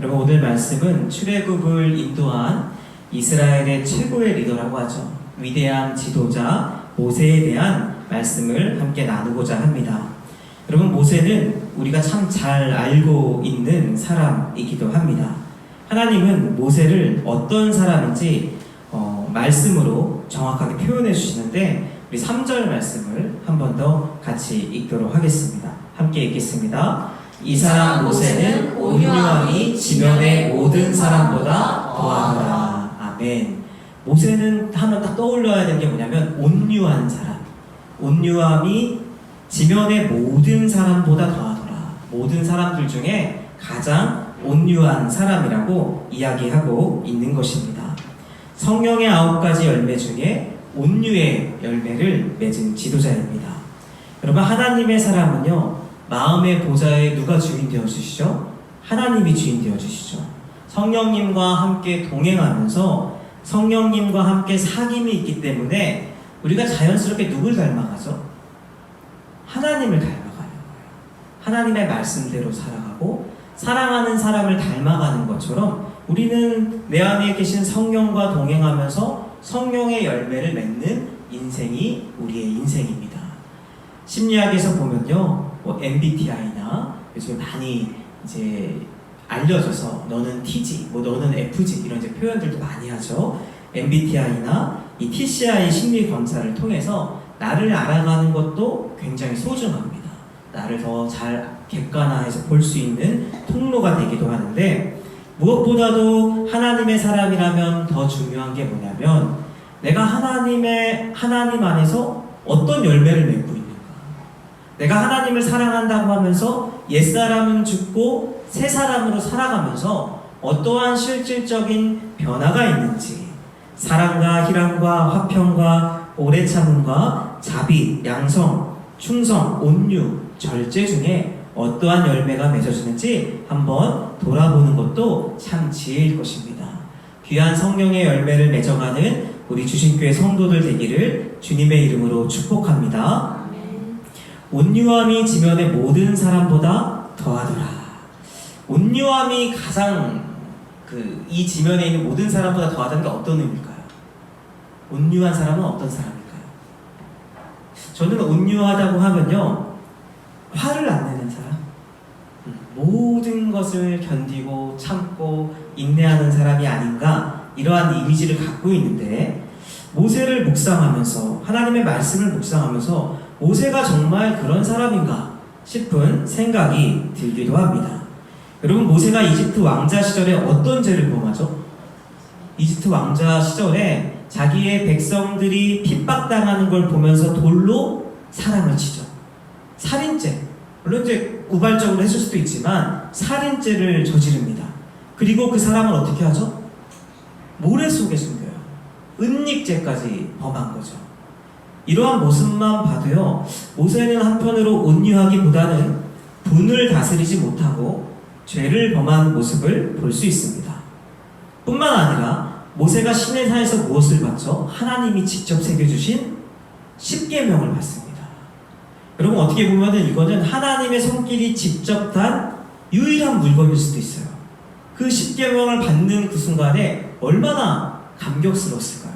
여러분, 오늘 말씀은 출애굽을 인도한 이스라엘의 최고의 리더라고 하죠. 위대한 지도자 모세에 대한 말씀을 함께 나누고자 합니다. 여러분, 모세는 우리가 참 잘 알고 있는 사람이기도 합니다. 하나님은 모세를 어떤 사람인지 말씀으로 정확하게 표현해 주시는데, 우리 3절 말씀을 한 번 더 같이 읽도록 하겠습니다. 함께 읽겠습니다. 이 사람 모세는 온유함이 지면의 모든 사람보다 더하더라. 아멘. 모세는 하면 딱 떠올려야 되는 게 뭐냐면 온유한 사람. 온유함이 지면의 모든 사람보다 더하더라. 모든 사람들 중에 가장 온유한 사람이라고 이야기하고 있는 것입니다. 성령의 9가지 열매 중에 온유의 열매를 맺은 지도자입니다. 여러분, 하나님의 사람은요, 마음의 보좌에 누가 주인 되어 주시죠? 하나님이 주인 되어 주시죠. 성령님과 함께 동행하면서 성령님과 함께 사귐이 있기 때문에 우리가 자연스럽게 누굴 닮아가죠? 하나님을 닮아가는 거예요. 하나님의 말씀대로 살아가고 사랑하는 사람을 닮아가는 것처럼 우리는 내 안에 계신 성령과 동행하면서 성령의 열매를 맺는 인생이 우리의 인생입니다. 심리학에서 보면요, MBTI나 요즘 많이 이제 알려져서 너는 T지, 너는 F지 이런 이제 표현들도 많이 하죠. MBTI나 이 TCI 심리 검사를 통해서 나를 알아가는 것도 굉장히 소중합니다. 나를 더 잘 객관화해서 볼 수 있는 통로가 되기도 하는데, 무엇보다도 하나님의 사람이라면 더 중요한 게 뭐냐면 내가 하나님 안에서 어떤 열매를 맺고 있는가. 내가 하나님을 사랑한다고 하면서 옛사람은 죽고 새 사람으로 살아가면서 어떠한 실질적인 변화가 있는지, 사랑과 희랑과 화평과 오래 참음과 자비, 양성, 충성, 온유, 절제 중에 어떠한 열매가 맺어지는지 한번 돌아보는 것도 참 지혜일 것입니다. 귀한 성령의 열매를 맺어가는 우리 주신교회 성도들 되기를 주님의 이름으로 축복합니다. 온유함이 지면의 모든 사람보다 더하더라. 온유함이 가장 이 지면에 있는 모든 사람보다 더하다는 게 어떤 의미일까요? 온유한 사람은 어떤 사람일까요? 저는 온유하다고 하면요, 화를 안 내는 사람, 모든 것을 견디고 참고 인내하는 사람이 아닌가, 이러한 이미지를 갖고 있는데, 모세를 묵상하면서 하나님의 말씀을 묵상하면서 모세가 정말 그런 사람인가 싶은 생각이 들기도 합니다. 여러분, 모세가 이집트 왕자 시절에 어떤 죄를 범하죠? 이집트 왕자 시절에 자기의 백성들이 핍박당하는 걸 보면서 돌로 사람을 치죠. 살인죄, 물론 이제 우발적으로 했을 수도 있지만 살인죄를 저지릅니다. 그리고 그 사람을 어떻게 하죠? 모래 속에 숨겨요. 은닉죄까지 범한 거죠. 이러한 모습만 봐도요, 모세는 한편으로 온유하기보다는 분을 다스리지 못하고 죄를 범한 모습을 볼 수 있습니다. 뿐만 아니라 모세가 시내산에서 무엇을 받죠? 하나님이 직접 새겨주신 10계명을 받습니다. 여러분, 어떻게 보면 이거는 하나님의 손길이 직접 단 유일한 물건일 수도 있어요. 그 10계명을 받는 그 순간에 얼마나 감격스러웠을까요?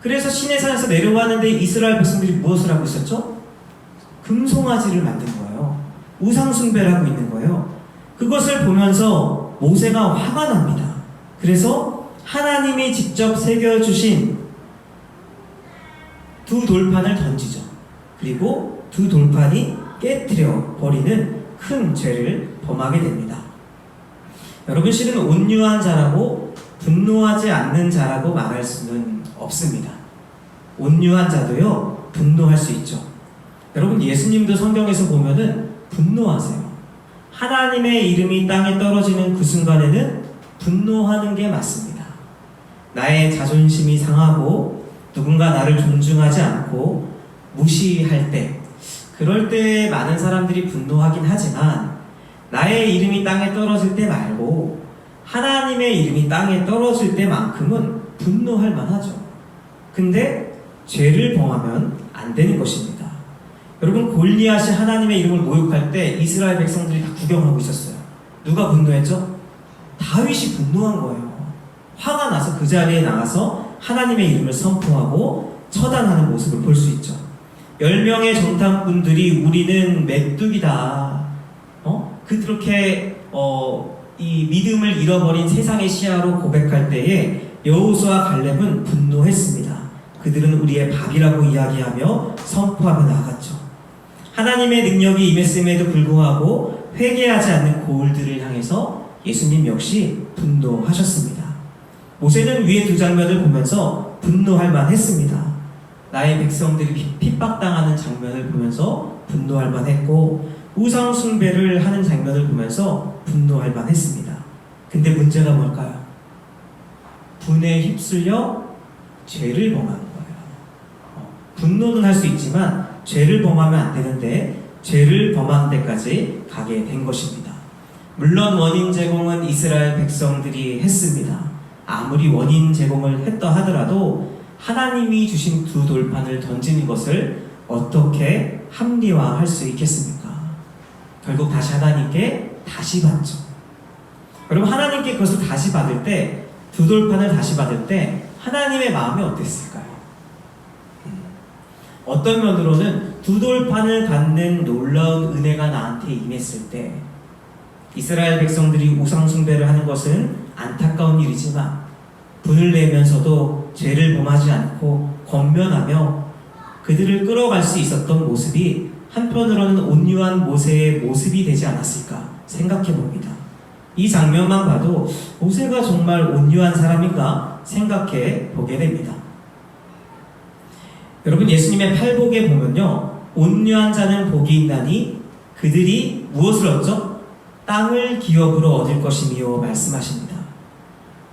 그래서 시내산에서 내려가는데 이스라엘 백성들이 무엇을 하고 있었죠? 금송아지를 만든 거예요. 우상숭배를 하고 있는 거예요. 그것을 보면서 모세가 화가 납니다. 그래서 하나님이 직접 새겨주신 두 돌판을 던지죠. 그리고 두 돌판이 깨뜨려 버리는 큰 죄를 범하게 됩니다. 여러분, 실은 온유한 자라고 분노하지 않는 자라고 말할 수는 없습니다. 온유한 자도요, 분노할 수 있죠. 여러분, 예수님도 성경에서 보면은 분노하세요. 하나님의 이름이 땅에 떨어지는 그 순간에는 분노하는 게 맞습니다. 나의 자존심이 상하고 누군가 나를 존중하지 않고 무시할 때, 그럴 때 많은 사람들이 분노하긴 하지만 나의 이름이 땅에 떨어질 때 말고 하나님의 이름이 땅에 떨어질 때만큼은 분노할 만하죠. 근데 죄를 범하면 안 되는 것입니다. 여러분, 골리앗이 하나님의 이름을 모욕할 때 이스라엘 백성들이 다 구경하고 있었어요. 누가 분노했죠? 다윗이 분노한 거예요. 화가 나서 그 자리에 나가서 하나님의 이름을 선포하고 처단하는 모습을 볼 수 있죠. 10명의 정탐꾼들이 우리는 메뚜기다. 그렇게 이 믿음을 잃어버린 세상의 시야로 고백할 때에 여호수아 갈렙은 분노했습니다. 그들은 우리의 밥이라고 이야기하며 선포하며 나아갔죠. 하나님의 능력이 임했음에도 불구하고 회개하지 않는 고울들을 향해서 예수님 역시 분노하셨습니다. 모세는 위의 두 장면을 보면서 분노할 만했습니다. 나의 백성들이 핍박당하는 장면을 보면서 분노할 만했고, 우상 숭배를 하는 장면을 보면서 분노할 만했습니다. 근데 문제가 뭘까요? 분에 휩쓸려 죄를 범하는 거예요. 분노는 할 수 있지만 죄를 범하면 안 되는데 죄를 범하는 데까지 가게 된 것입니다. 물론 원인 제공은 이스라엘 백성들이 했습니다. 아무리 원인 제공을 했다 하더라도 하나님이 주신 두 돌판을 던지는 것을 어떻게 합리화할 수 있겠습니까? 결국 다시 하나님께 다시 받죠. 여러분, 하나님께 그것을 다시 받을 때, 두 돌판을 다시 받을 때 하나님의 마음이 어땠을까요? 어떤 면으로는 두 돌판을 받는 놀라운 은혜가 나한테 임했을 때, 이스라엘 백성들이 우상 숭배를 하는 것은 안타까운 일이지만 분을 내면서도 죄를 범하지 않고 권면하며 그들을 끌어갈 수 있었던 모습이 한편으로는 온유한 모세의 모습이 되지 않았을까 생각해 봅니다. 이 장면만 봐도 모세가 정말 온유한 사람인가 생각해 보게 됩니다. 여러분, 예수님의 팔복에 보면요, 온유한 자는 복이 있나니 그들이 무엇을 얻죠? 땅을 기업으로 얻을 것이며 말씀하십니다.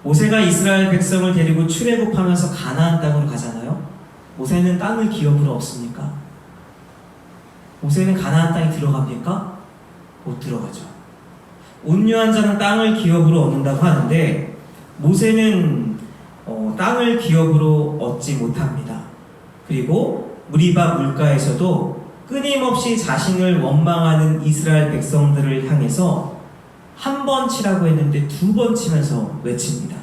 모세가 이스라엘 백성을 데리고 출애굽하면서 가나안 땅으로 가잖아요. 모세는 땅을 기업으로 얻습니까? 모세는 가나안 땅에 들어갑니까? 못 들어가죠. 온유한 자는 땅을 기업으로 얻는다고 하는데 모세는 땅을 기업으로 얻지 못합니다. 그리고 무리바 물가에서도 끊임없이 자신을 원망하는 이스라엘 백성들을 향해서 한 번 치라고 했는데 두 번 치면서 외칩니다.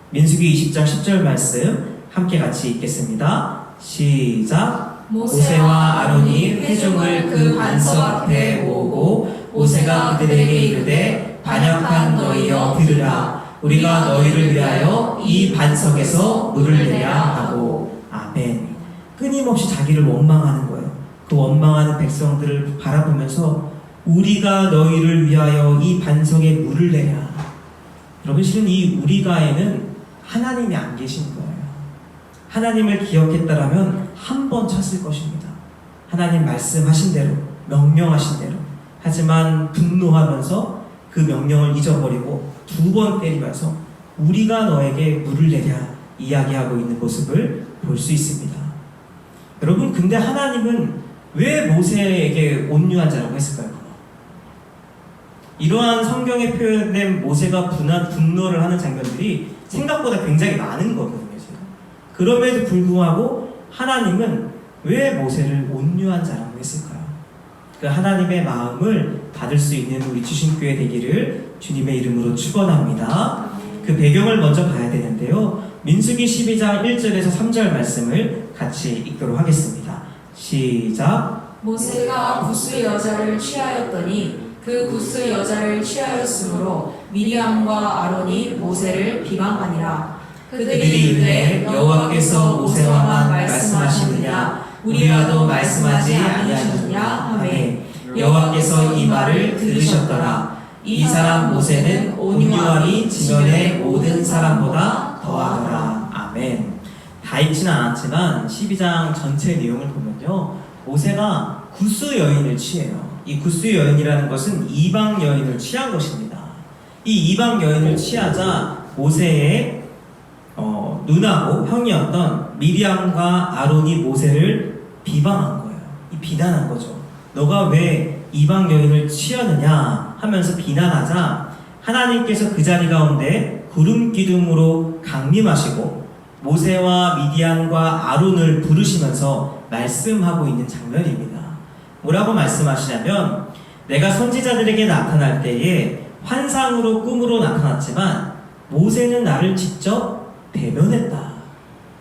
민수기 20장 10절 말씀 함께 같이 읽겠습니다. 시작. 모세와 아론이 회중을 그 반석 앞에 모으고 모세가 그들에게 이르되 반역한 너희여 들으라. 우리가 너희를 위하여 이 반석에서 물을 내야 하고. 아멘. 끊임없이 자기를 원망하는 거예요. 그 원망하는 백성들을 바라보면서 우리가 너희를 위하여 이 반석에 물을 내라. 여러분, 실은 이 우리가에는 하나님이 안 계신 거예요. 하나님을 기억했다라면 한 번 쳤을 것입니다. 하나님 말씀하신 대로, 명령하신 대로. 하지만 분노하면서 그 명령을 잊어버리고 두 번 때리면서 우리가 너에게 물을 내랴 이야기하고 있는 모습을 볼 수 있습니다. 여러분, 근데 하나님은 왜 모세에게 온유한 자라고 했을까요? 이러한 성경에 표현된 모세가 분노를 하는 장면들이 생각보다 굉장히 많은 거거든요. 그럼에도 불구하고 하나님은 왜 모세를 온유한 자라고 했을까요? 그 하나님의 마음을 받을 수 있는 우리 주신교회 되기를 주님의 이름으로 축원합니다. 그 배경을 먼저 봐야 되는데요. 민수기 12장 1절에서 3절 말씀을 같이 읽도록 하겠습니다. 시작. 모세가 구스 여자를 취하였더니 그 구스 여자를 취하였으므로 미리암과 아론이 모세를 비방하니라. 그들이 이르되 여호와께서 모세와만 말씀하시느냐 우리와도 말씀하지 아니하느냐 하매 여호와께서 이 말을 들으셨더라. 이 사람 모세는 온유함이 지면의 모든 사람보다 더하더라. 아멘. 다 읽지는 않았지만 12장 전체 내용을 보면요, 모세가 구스 여인을 취해요. 이 구스 여인이라는 것은 이방 여인을 취한 것입니다. 이 이방 여인을 취하자 모세의 누나고 형이었던 미리암과 아론이 모세를 비방한 거예요. 비난한 거죠. 너가 왜 이방 여인을 취하느냐 하면서 비난하자 하나님께서 그 자리 가운데 구름 기둥으로 강림하시고 모세와 미디안과 아론을 부르시면서 말씀하고 있는 장면입니다. 뭐라고 말씀하시냐면 내가 선지자들에게 나타날 때에 환상으로 꿈으로 나타났지만 모세는 나를 직접 대면했다.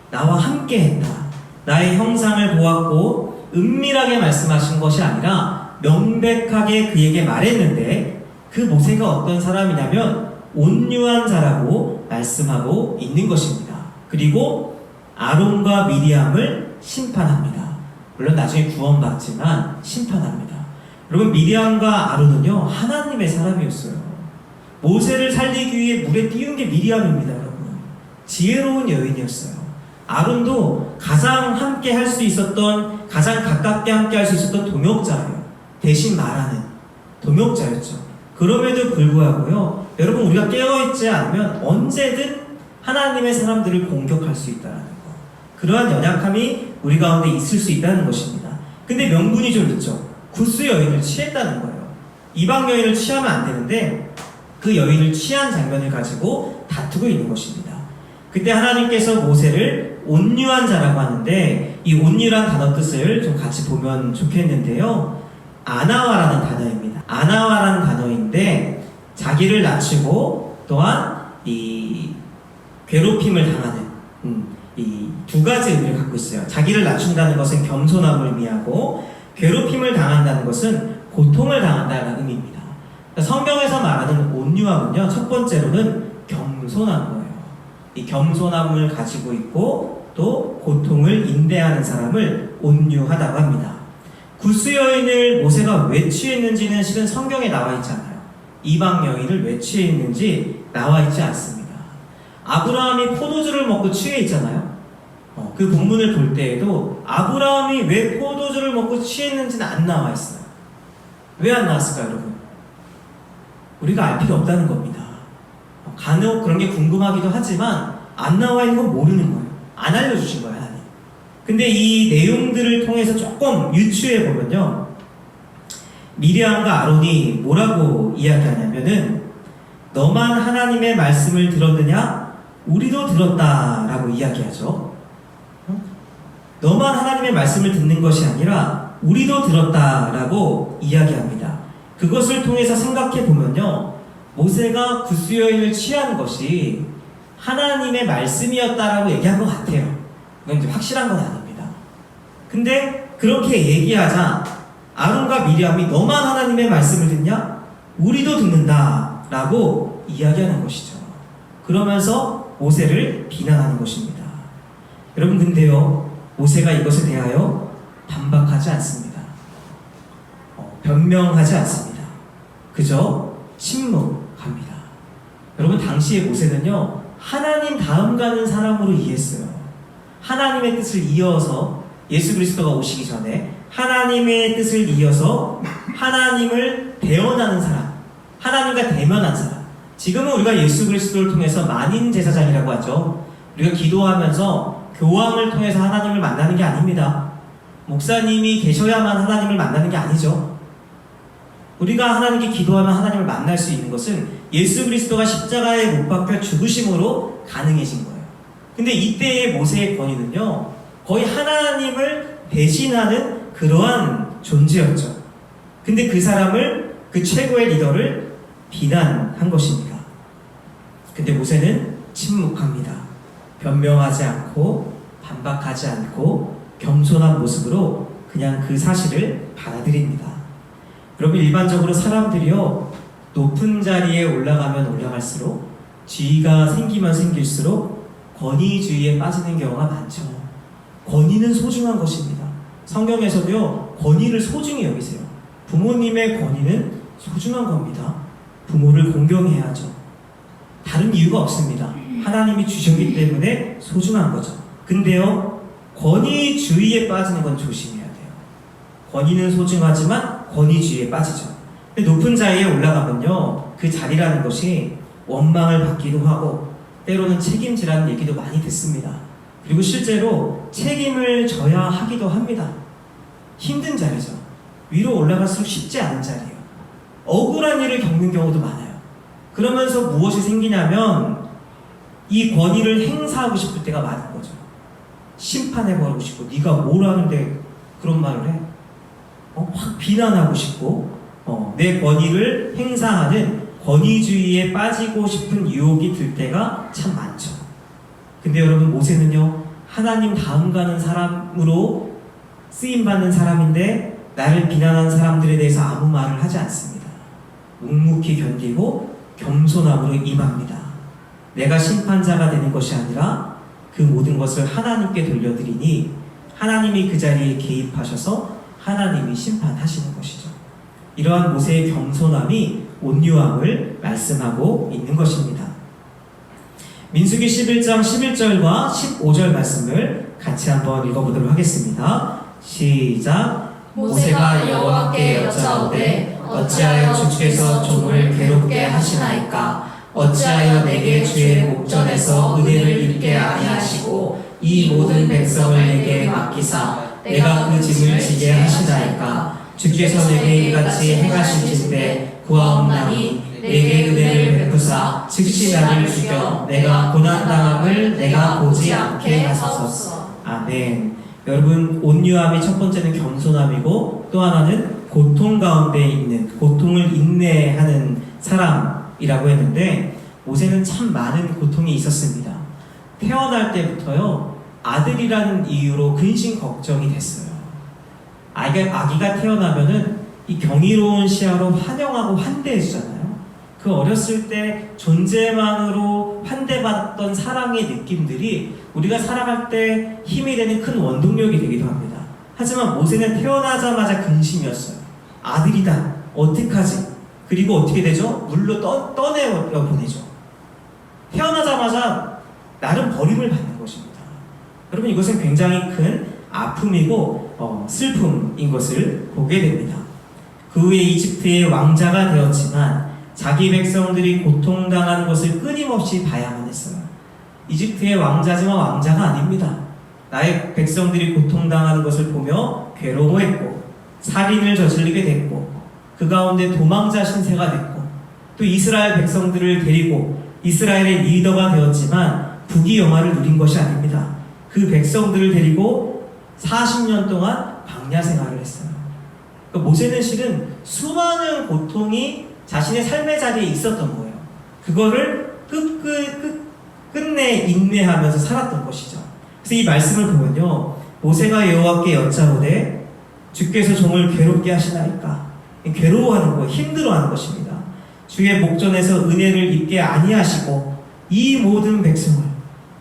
나와 함께했다. 나의 형상을 보았고 은밀하게 말씀하신 것이 아니라 명백하게 그에게 말했는데 그 모세가 어떤 사람이냐면 온유한 자라고 말씀하고 있는 것입니다. 그리고 아론과 미리암을 심판합니다. 물론 나중에 구원받지만 심판합니다. 여러분, 미리암과 아론은요 하나님의 사람이었어요. 모세를 살리기 위해 물에 띄운 게 미리암입니다. 여러분, 지혜로운 여인이었어요. 아론도 가장 함께 할 수 있었던, 가장 가깝게 함께 할 수 있었던 동역자예요. 대신 말하는 동역자였죠. 그럼에도 불구하고요, 여러분, 우리가 깨어있지 않으면 언제든 하나님의 사람들을 공격할 수 있다는 거, 그러한 연약함이 우리 가운데 있을 수 있다는 것입니다. 근데 명분이 좀 있죠. 구스 여인을 취했다는 거예요. 이방 여인을 취하면 안 되는데 그 여인을 취한 장면을 가지고 다투고 있는 것입니다. 그때 하나님께서 모세를 온유한 자라고 하는데, 이 온유란 단어 뜻을 좀 같이 보면 좋겠는데요, 아나와라는 단어입니다. 아나와라는 단어인데 자기를 낮추고 또한 이 괴롭힘을 당하는 이 두 가지 의미를 갖고 있어요. 자기를 낮춘다는 것은 겸손함을 의미하고, 괴롭힘을 당한다는 것은 고통을 당한다는 의미입니다. 성경에서 말하는 온유함은요, 첫 번째로는 겸손한 거예요. 이 겸손함을 가지고 있고 또 고통을 인내하는 사람을 온유하다고 합니다. 구스 여인을 모세가 왜 취했는지는 실은 성경에 나와 있지 않아요. 이방 여인을 왜 취했는지 나와 있지 않습니다. 아브라함이 포도주를 먹고 취해 있잖아요. 그 본문을 볼 때에도 아브라함이 왜 포도주를 먹고 취했는지는 안 나와 있어요. 왜 안 나왔을까요, 여러분? 우리가 알 필요 없다는 겁니다. 간혹 그런 게 궁금하기도 하지만 안 나와 있는 건 모르는 거예요. 안 알려주신 거예요, 하나님. 근데 이 내용들을 통해서 조금 유추해 보면요, 미리암과 아론이 뭐라고 이야기하냐면은, 너만 하나님의 말씀을 들었느냐? 우리도 들었다라고 이야기하죠. 너만 하나님의 말씀을 듣는 것이 아니라 우리도 들었다라고 이야기합니다. 그것을 통해서 생각해 보면요, 모세가 구스 여인을 취한 것이 하나님의 말씀이었다라고 얘기한 것 같아요. 그건 이제 확실한 건 아닙니다. 근데 그렇게 얘기하자 아론과 미리암이 너만 하나님의 말씀을 듣냐? 우리도 듣는다 라고 이야기하는 것이죠. 그러면서 모세를 비난하는 것입니다. 여러분, 근데요, 모세가 이것에 대하여 반박하지 않습니다. 변명하지 않습니다. 그저 침묵합니다. 여러분, 당시의 모세는요, 하나님 다음 가는 사람으로 이해했어요. 하나님의 뜻을 이어서, 예수 그리스도가 오시기 전에 하나님의 뜻을 이어서 하나님을 대언하는 사람, 하나님과 대면한 사람. 지금은 우리가 예수 그리스도를 통해서 만인 제사장이라고 하죠. 우리가 기도하면서 교황을 통해서 하나님을 만나는 게 아닙니다. 목사님이 계셔야만 하나님을 만나는 게 아니죠. 우리가 하나님께 기도하면 하나님을 만날 수 있는 것은 예수 그리스도가 십자가에 못 박혀 죽으심으로 가능해진 거예요. 근데 이때의 모세의 권위는요, 거의 하나님을 대신하는 그러한 존재였죠. 근데 그 사람을, 그 최고의 리더를 비난한 것입니다. 근데 모세는 침묵합니다. 변명하지 않고 반박하지 않고 겸손한 모습으로 그냥 그 사실을 받아들입니다. 여러분, 일반적으로 사람들이요, 높은 자리에 올라가면 올라갈수록, 지위가 생기면 생길수록 권위주의에 빠지는 경우가 많죠. 권위는 소중한 것입니다. 성경에서도요, 권위를 소중히 여기세요. 부모님의 권위는 소중한 겁니다. 부모를 공경해야죠. 다른 이유가 없습니다. 하나님이 주셨기 때문에 소중한 거죠. 근데요, 권위주의에 빠지는 건 조심해야 돼요. 권위는 소중하지만 권위주의에 빠지죠. 근데 높은 자리에 올라가면요, 그 자리라는 것이 원망을 받기도 하고 때로는 책임지라는 얘기도 많이 듣습니다. 그리고 실제로 책임을 져야 하기도 합니다. 힘든 자리죠. 위로 올라갈수록 쉽지 않은 자리예요. 억울한 일을 겪는 경우도 많아요. 그러면서 무엇이 생기냐면 이 권위를 행사하고 싶을 때가 많은 거죠. 심판해버리고 싶고, 네가 뭘 하는데 그런 말을 해? 확 비난하고 싶고, 내 권위를 행사하는 권위주의에 빠지고 싶은 유혹이 들 때가 참 많죠. 근데 여러분, 모세는요, 하나님 다음 가는 사람으로 쓰임받는 사람인데 나를 비난한 사람들에 대해서 아무 말을 하지 않습니다. 묵묵히 견디고 겸손함으로 임합니다. 내가 심판자가 되는 것이 아니라 그 모든 것을 하나님께 돌려드리니 하나님이 그 자리에 개입하셔서 하나님이 심판하시는 것이죠. 이러한 모세의 겸손함이 온유함을 말씀하고 있는 것입니다. 민수기 11장 11절과 15절 말씀을 같이 한번 읽어보도록 하겠습니다. 시작. 모세가 여호와께 여짜오되 어찌하여 주께서 종을 괴롭게 하시나이까? 어찌하여 내게 주의 목전에서 은혜를 입게 아니하시고 이 모든 백성을 내게 맡기사 내가 그 짐을 지게 하시나이까? 주께서 내게 이같이 행하실진대 구하옵나니 내게 은혜를 베푸사 즉시 나를 죽여 내가 고난당함을 내가 보지 않게 하소서. 아멘. 여러분, 온유함이 첫 번째는 겸손함이고 또 하나는 고통 가운데 있는, 고통을 인내하는 사람이라고 했는데, 모세는 참 많은 고통이 있었습니다. 태어날 때부터요, 아들이라는 이유로 근심 걱정이 됐어요. 아기가 태어나면은 이 경이로운 시야로 환영하고 환대해주잖아요. 그 어렸을 때 존재만으로 환대받았던 사랑의 느낌들이 우리가 살아갈 때 힘이 되는 큰 원동력이 되기도 합니다. 하지만 모세는 태어나자마자 근심이었어요. 아들이다. 어떡하지? 그리고 어떻게 되죠? 물로 떠내려 보내죠. 태어나자마자 나름 버림을 받는 것입니다. 여러분, 이것은 굉장히 큰 아픔이고 슬픔인 것을 보게 됩니다. 그 후에 이집트의 왕자가 되었지만 자기 백성들이 고통당하는 것을 끊임없이 봐야만 했어요. 이집트의 왕자지만 왕자가 아닙니다. 나의 백성들이 고통당하는 것을 보며 괴로워했고 살인을 저지르게 됐고 그 가운데 도망자 신세가 됐고 또 이스라엘 백성들을 데리고 이스라엘의 리더가 되었지만 부귀영화를 누린 것이 아닙니다. 그 백성들을 데리고 40년 동안 광야 생활을 했어요. 그러니까 모세는 실은 수많은 고통이 자신의 삶의 자리에 있었던 거예요. 그거를 끝내 인내하면서 살았던 것이죠. 그래서 이 말씀을 보면요, 모세가 여호와께 여짜오되 주께서 종을 괴롭게 하시나이까? 괴로워하는 거, 힘들어하는 것입니다. 주의 목전에서 은혜를 입게 아니하시고 이 모든 백성을,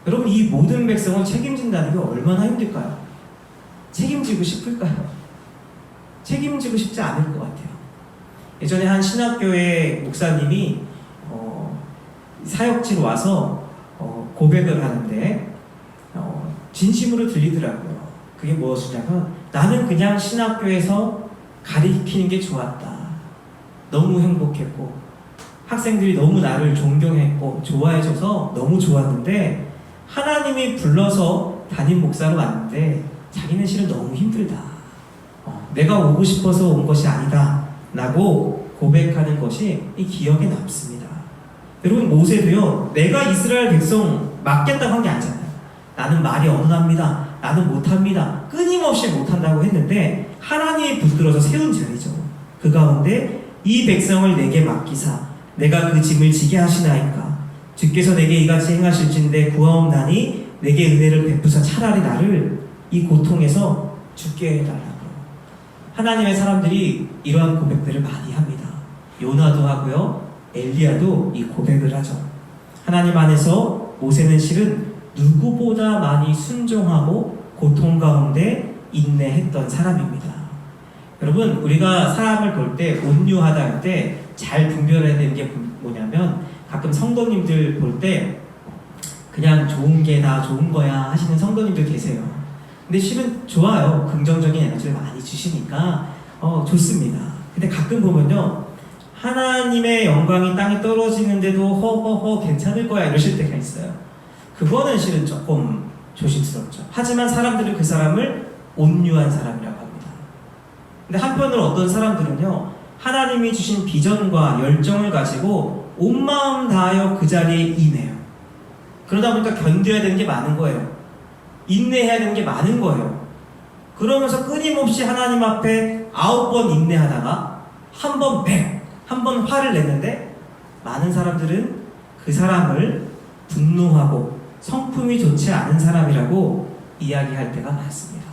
여러분, 이 모든 백성을 책임진다는 게 얼마나 힘들까요? 책임지고 싶을까요? 책임지고 싶지 않을 것 같아요. 예전에 한 신학교의 목사님이 사역지로 와서 고백을 하는데 진심으로 들리더라고요. 그게 무엇이냐면, 나는 그냥 신학교에서 가르치는 게 좋았다. 너무 행복했고 학생들이 너무 나를 존경했고 좋아해줘서 너무 좋았는데 하나님이 불러서 담임 목사로 왔는데 자기는 실은 너무 힘들다. 내가 오고 싶어서 온 것이 아니다 라고 고백하는 것이 이 기억에 남습니다. 여러분, 모세도요, 내가 이스라엘 백성 맡겠다고 한 게 아니잖아요. 나는 말이 어눌합니다. 나는 못합니다. 끊임없이 못한다고 했는데 하나님이 붙들어서 세운 자리죠. 그 가운데 이 백성을 내게 맡기사 내가 그 짐을 지게 하시나이까? 주께서 내게 이같이 행하실진대 구하옵나니 내게 은혜를 베푸사 차라리 나를 이 고통에서 죽게 해달라고. 하나님의 사람들이 이러한 고백들을 많이 합니다. 요나도 하고요, 엘리야도 이 고백을 하죠. 하나님 안에서 모세는 실은 누구보다 많이 순종하고 고통 가운데 인내했던 사람입니다. 여러분, 우리가 사람을 볼 때 온유하다 할 때 잘 분별해야 되는 게 뭐냐면, 가끔 성도님들 볼 때 그냥 좋은 게 다 좋은 거야 하시는 성도님들 계세요. 근데 실은 좋아요. 긍정적인 에너지를 많이 주시니까 좋습니다. 근데 가끔 보면요, 하나님의 영광이 땅에 떨어지는데도 허허허 괜찮을 거야 이러실 때가 있어요. 그거는 실은 조금 조심스럽죠. 하지만 사람들은 그 사람을 온유한 사람이라고 합니다. 근데 한편으로 어떤 사람들은요, 하나님이 주신 비전과 열정을 가지고 온 마음 다하여 그 자리에 임해요. 그러다 보니까 견뎌야 되는 게 많은 거예요. 인내해야 되는 게 많은 거예요. 그러면서 끊임없이 하나님 앞에 9번 인내하다가 한 번 화를 냈는데 많은 사람들은 그 사람을 분노하고 성품이 좋지 않은 사람이라고 이야기할 때가 많습니다.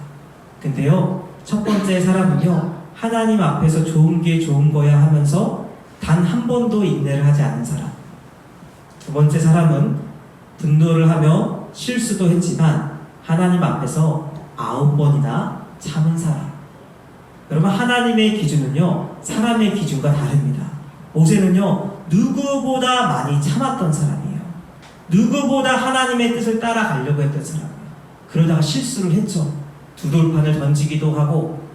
근데요, 첫 번째 사람은요, 하나님 앞에서 좋은 게 좋은 거야 하면서 단 한 번도 인내를 하지 않은 사람. 두 번째 사람은 분노를 하며 실수도 했지만 하나님 앞에서 9번이나 참은 사람. 여러분, 하나님의 기준은요, 사람의 기준과 다릅니다. 모세는요, 누구보다 많이 참았던 사람이에요. 누구보다 하나님의 뜻을 따라가려고 했던 사람이에요. 그러다가 실수를 했죠. 두 돌판을 던지기도 하고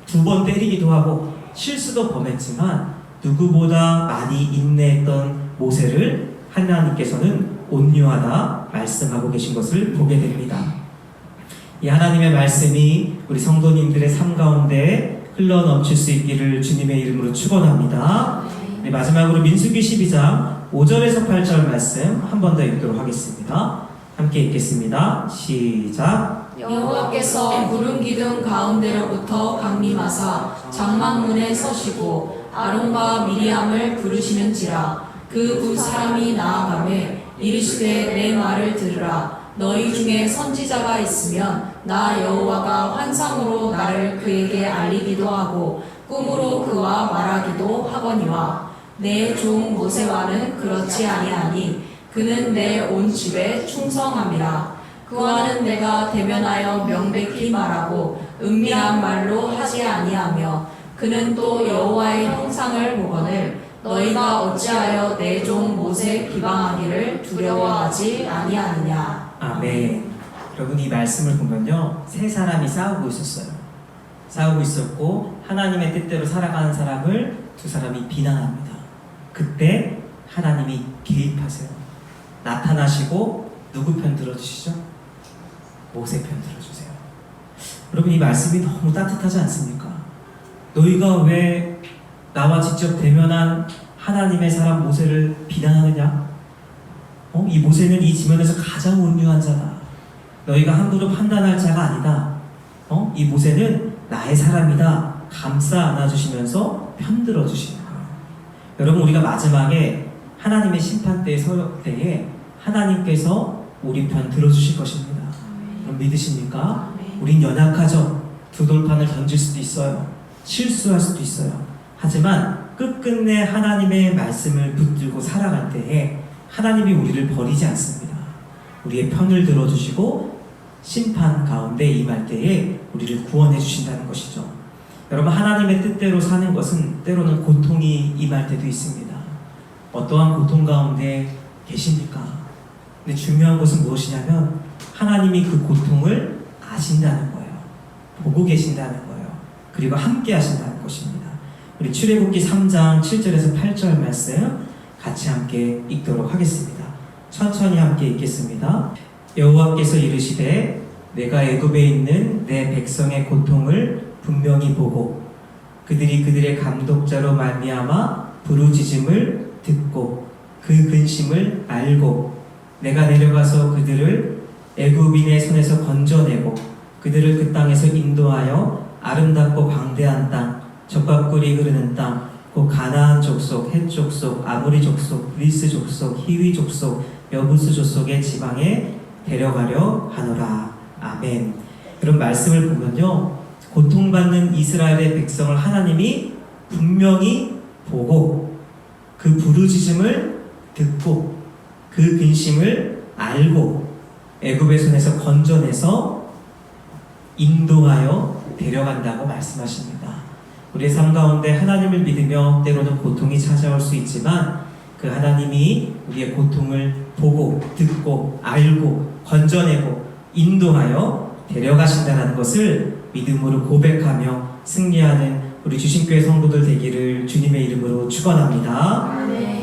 2번 때리기도 하고 실수도 범했지만 누구보다 많이 인내했던 모세를 하나님께서는 온유하다 말씀하고 계신 것을 보게 됩니다. 이 하나님의 말씀이 우리 성도님들의 삶 가운데 흘러 넘칠 수 있기를 주님의 이름으로 축원합니다. 네, 마지막으로 민수기 12장 5절에서 8절 말씀 한 번 더 읽도록 하겠습니다. 함께 읽겠습니다. 시작. 여호와께서 구름 기둥 가운데로부터 강림하사 장막문에 서시고 아론과 미리암을 부르시는지라. 그 두 사람이 나아가매 이르시되 내 말을 들으라. 너희 중에 선지자가 있으면 나 여호와가 환상으로 나를 그에게 알리기도 하고 꿈으로 그와 말하기도 하거니와 내 종 모세와는 그렇지 아니하니 그는 내 온 집에 충성함이라. 그와는 내가 대면하여 명백히 말하고 은밀한 말로 하지 아니하며 그는 또 여호와의 형상을 보거늘 너희가 어찌하여 내 종 모세 비방하기를 두려워하지 아니하느냐. 아멘. 여러분, 이 말씀을 보면요, 세 사람이 싸우고 있었어요. 싸우고 있었고 하나님의 뜻대로 살아가는 사람을 두 사람이 비난합니다. 그때 하나님이 개입하세요. 나타나시고 누구 편 들어주시죠? 모세 편 들어주세요. 여러분, 이 말씀이 너무 따뜻하지 않습니까? 너희가 왜 나와 직접 대면한 하나님의 사람 모세를 비난하느냐? 이 모세는 이 지면에서 가장 온유한 자다. 너희가 함부로 판단할 자가 아니다. 이 모세는 나의 사람이다. 감싸 안아주시면서 편들어 주시는 거예요. 여러분, 우리가 마지막에 하나님의 심판대에 설 때에 하나님께서 우리 편 들어주실 것입니다. 그럼 믿으십니까? 우린 연약하죠. 두 돌판을 던질 수도 있어요. 실수할 수도 있어요. 하지만 끝끝내 하나님의 말씀을 붙들고 살아갈 때에 하나님이 우리를 버리지 않습니다. 우리의 편을 들어주시고 심판 가운데 임할 때에 우리를 구원해 주신다는 것이죠. 여러분, 하나님의 뜻대로 사는 것은 때로는 고통이 임할 때도 있습니다. 어떠한 고통 가운데 계십니까? 근데 중요한 것은 무엇이냐면 하나님이 그 고통을 아신다는 거예요. 보고 계신다는 거예요. 그리고 함께 하신다는 것입니다. 우리 출애굽기 3장 7절에서 8절 말씀 같이 함께 읽도록 하겠습니다. 천천히 함께 읽겠습니다. 여호와께서 이르시되 내가 애굽에 있는 내 백성의 고통을 분명히 보고 그들이 그들의 감독자로 말미암아 부르짖음을 듣고 그 근심을 알고 내가 내려가서 그들을 애굽인의 손에서 건져내고 그들을 그 땅에서 인도하여 아름답고 광대한 땅, 젖과 꿀이 흐르는 땅, 곧 가나안 족속, 헷 족속, 아모리 족속, 브리스 족속, 히위 족속, 여부스 족속의 지방에 데려가려 하노라. 아멘. 이런 말씀을 보면요, 고통받는 이스라엘의 백성을 하나님이 분명히 보고 그 부르짖음을 듣고 그 근심을 알고 애굽의 손에서 건져내서 인도하여 데려간다고 말씀하십니다. 우리의 삶 가운데 하나님을 믿으며 때로는 고통이 찾아올 수 있지만 그 하나님이 우리의 고통을 보고 듣고 알고 건져내고 인도하여 데려가신다는 것을 믿음으로 고백하며 승리하는 우리 주신교회 성도들 되기를 주님의 이름으로 축원합니다. 아멘.